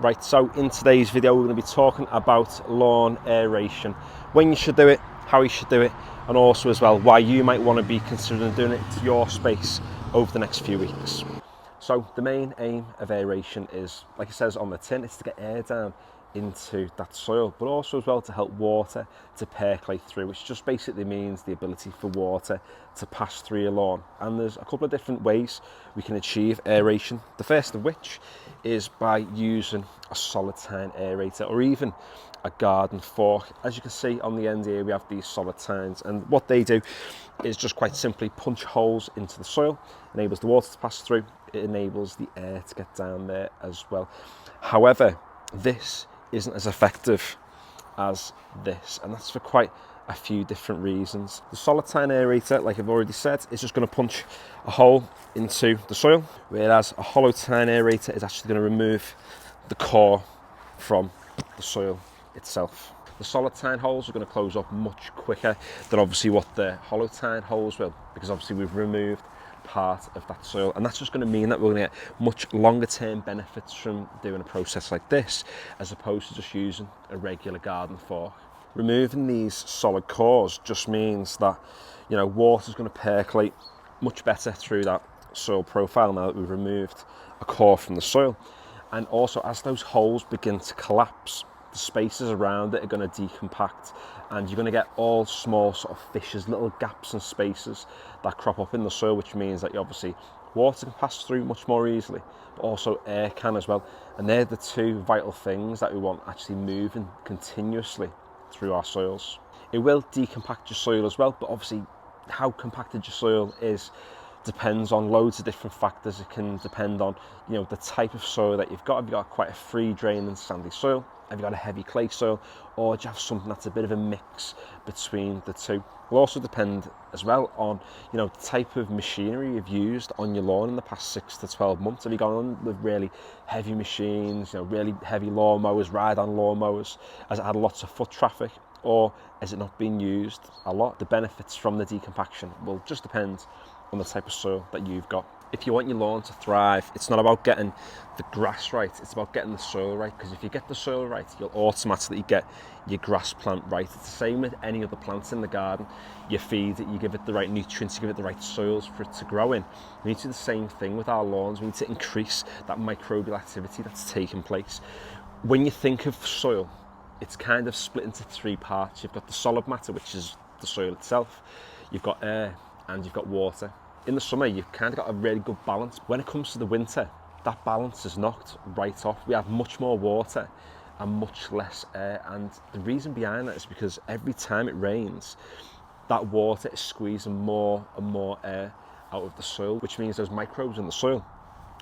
Right, so in today's video we're going to be talking about lawn aeration, when you should do it, how you should do it, and also as well why you might want to be considering doing it to your space over the next few weeks. So the main aim of aeration is, like it says on the tin, it's to get air down into that soil, but also as well to help water to percolate through, which just basically means the ability for water to pass through your lawn. And there's a couple of different ways we can achieve aeration, the first of which is by using a solid tine aerator or even a garden fork. As you can see on the end here, we have these solid tines, and what they do is just quite simply punch holes into the soil, enables the water to pass through, it enables the air to get down there as well. However, this isn't as effective as this, and that's for quite a few different reasons. The solid tine aerator, like I've already said, is just going to punch a hole into the soil, whereas a hollow tine aerator is actually going to remove the core from the soil itself. The solid tine holes are going to close up much quicker than obviously what the hollow tine holes will, because obviously we've removed part of that soil, and that's just going to mean that we're going to get much longer term benefits from doing a process like this as opposed to just using a regular garden fork. Removing these solid cores just means that, you know, water's going to percolate much better through that soil profile now that we've removed a core from the soil. And also, as those holes begin to collapse, the spaces around it are going to decompact, and you're going to get all small sort of fissures, little gaps and spaces that crop up in the soil, which means that obviously water can pass through much more easily, but also air can as well. And they're the two vital things that we want actually moving continuously through our soils. It will decompact your soil as well, but obviously how compacted your soil is depends on loads of different factors. It can depend on, you know, the type of soil that you've got. Have you got quite a free draining sandy soil? Have you got a heavy clay soil? Or do you have something that's a bit of a mix between the two? It will also depend as well on, you know, the type of machinery you've used on your lawn in the past 6 to 12 months. Have you gone on with really heavy machines, you know, really heavy lawnmowers, ride-on lawnmowers? Has it had lots of foot traffic? Or has it not been used a lot? The benefits from the decompaction will just depend on the type of soil that you've got. If you want your lawn to thrive, it's not about getting the grass right, it's about getting the soil right, because if you get the soil right, you'll automatically get your grass plant right. It's the same with any other plants in the garden. You feed it, you give it the right nutrients, you give it the right soils for it to grow in. We need to do the same thing with our lawns. We need to increase that microbial activity that's taking place. When you think of soil, it's kind of split into three parts. You've got the solid matter, which is the soil itself, you've got air, and you've got water. In the summer, you've kind of got a really good balance. When it comes to the winter, that balance is knocked right off. We have much more water and much less air, and the reason behind that is because every time it rains, that water is squeezing more and more air out of the soil, which means those microbes in the soil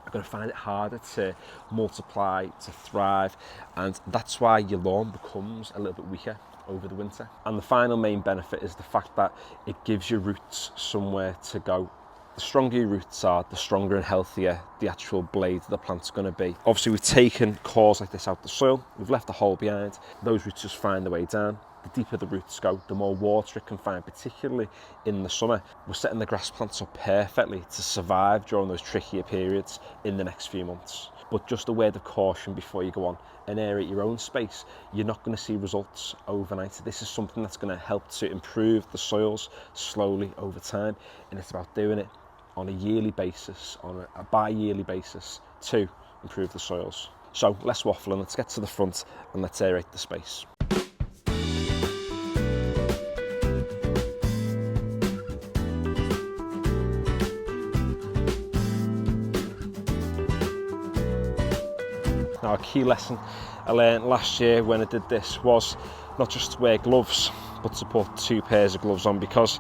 are going to find it harder to multiply, to thrive, and that's why your lawn becomes a little bit weaker over the winter. And the final main benefit is the fact that it gives your roots somewhere to go. The stronger your roots are, the stronger and healthier the actual blade of the plant's going to be. Obviously, we've taken cores like this out the soil, we've left a hole behind, those roots just find their way down. The deeper the roots go, the more water it can find, particularly in the summer. We're setting the grass plants up perfectly to survive during those trickier periods in the next few months. But just a word of caution before you go on and aerate your own space, you're not going to see results overnight. This is something that's going to help to improve the soils slowly over time, and it's about doing it on a yearly basis, on a bi-yearly basis, to improve the soils. So let's waffle and let's get to the front and let's aerate the space. Now, a key lesson I learned last year when I did this was not just to wear gloves, but to put 2 pairs of gloves on, because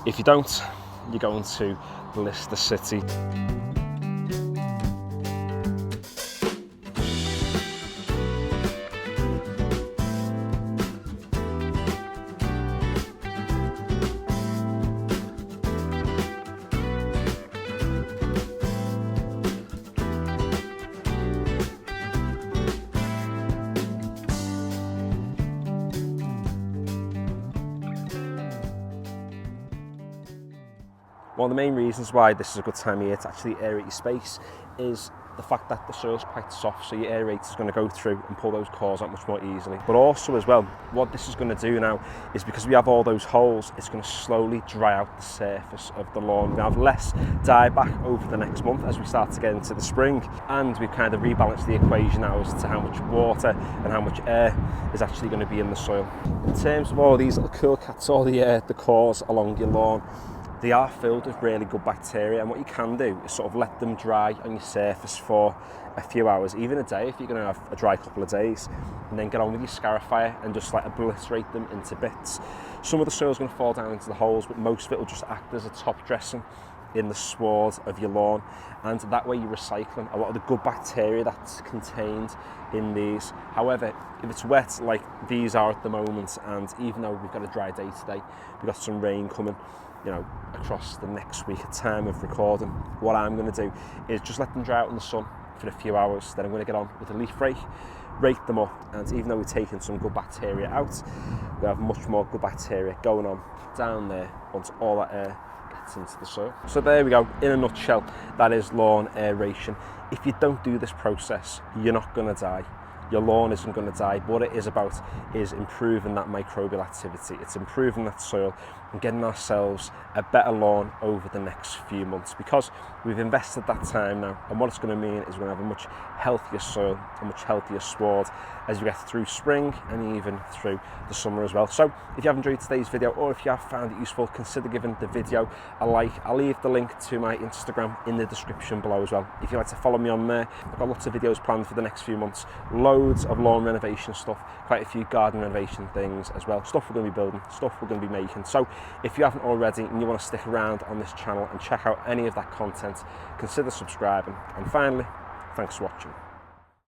if you don't, you're going to blister city. One of the main reasons why this is a good time of year to actually aerate your space is the fact that the soil's quite soft, so your aerator is going to go through and pull those cores out much more easily. But also as well, what this is going to do now is, because we have all those holes, it's going to slowly dry out the surface of the lawn. We're going to have less dieback over the next month as we start to get into the spring, and we've kind of rebalanced the equation now as to how much water and how much air is actually going to be in the soil. In terms of all these little cool cats, all the cores along your lawn, they are filled with really good bacteria, and what you can do is sort of let them dry on your surface for a few hours, even a day if you're going to have a dry couple of days, and then get on with your scarifier and just like obliterate them into bits. Some of the soil is going to fall down into the holes, but most of it will just act as a top dressing in the sward of your lawn, and that way you're recycling a lot of the good bacteria that's contained in these. However, if it's wet like these are at the moment, and even though we've got a dry day today, we've got some rain coming, you know, across the next week at time of recording, what I'm going to do is just let them dry out in the sun for a few hours. Then I'm going to get on with a leaf rake them up, and even though we're taking some good bacteria out, we have much more good bacteria going on down there once all that air gets into the soil. So there we go, in a nutshell, that is lawn aeration. If you don't do this process, you're not going to die. Your lawn isn't going to die. What it is about is improving that microbial activity. It's improving that soil and getting ourselves a better lawn over the next few months, because we've invested that time now, and what it's going to mean is we're going to have a much healthier soil, a much healthier sward as we get through spring and even through the summer as well. So if you have enjoyed today's video, or if you have found it useful, consider giving the video a like. I'll leave the link to my Instagram in the description below as well if you'd like to follow me on there. I've got lots of videos planned for the next few months, loads of lawn renovation stuff, quite a few garden renovation things as well, stuff we're going to be building, stuff we're going to be making. So if you haven't already and you want to stick around on this channel and check out any of that content, consider subscribing. And finally, thanks for watching.